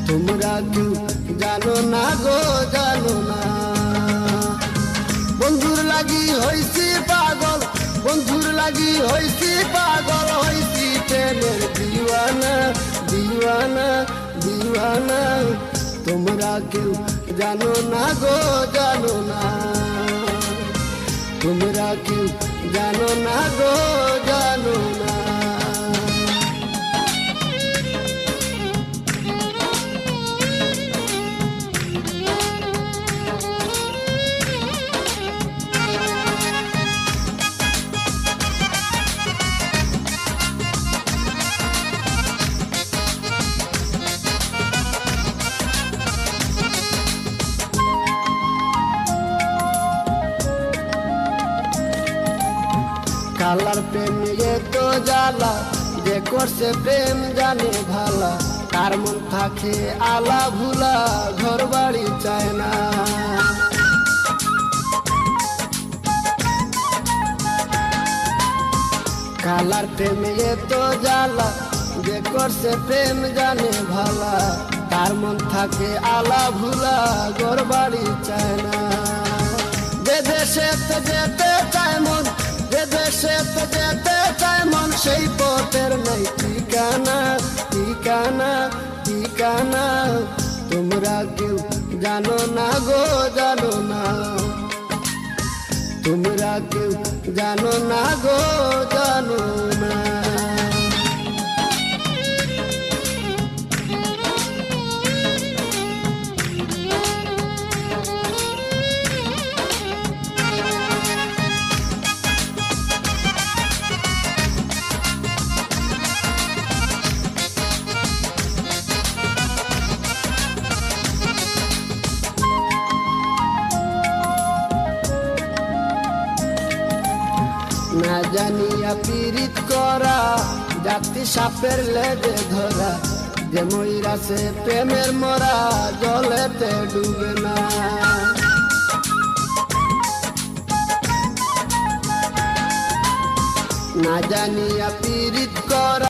তোমরা কেউ জানো না গো জানো না। বন্ধুর লাগি হইছি পাগল, বন্ধুর লাগি হইছি পাগল, হইছি প্রেমের দিওয়ানা দিওয়ানা দিওয়ানা। তোমরা কেউ জানো না গো জানো না, তোমরা কেউ জানো না গো জানো না। কালার প্রেম তো জ্বালা, যে করছে প্রেম জানে ভালা, তার মন থাকে আলা ভুলা, ঘর বাড়ি চায় না। কালার প্রেম তো জ্বালা, যে করছে প্রেম জানে ভালা, তার মন থাকে আলা ভুলা, ঘর বাড়ি চায় না। যে দেশে যেতে চায় মন, যে দেশে যেতে চায় মন, সেই পথের নাই ঠিকানা ঠিকানা ঠিকানা। তোমরা কেউ জানো না গো জানো না, তোমরা কেউ জানো না গো জানো না। না জানিয়া পীড়িত করা, জাতি সাপের লেজে ধরা, যে ময়রাছে প্রেমের মরা, জলেতে ডুবে না। না জানিয়া পীড়িত করা,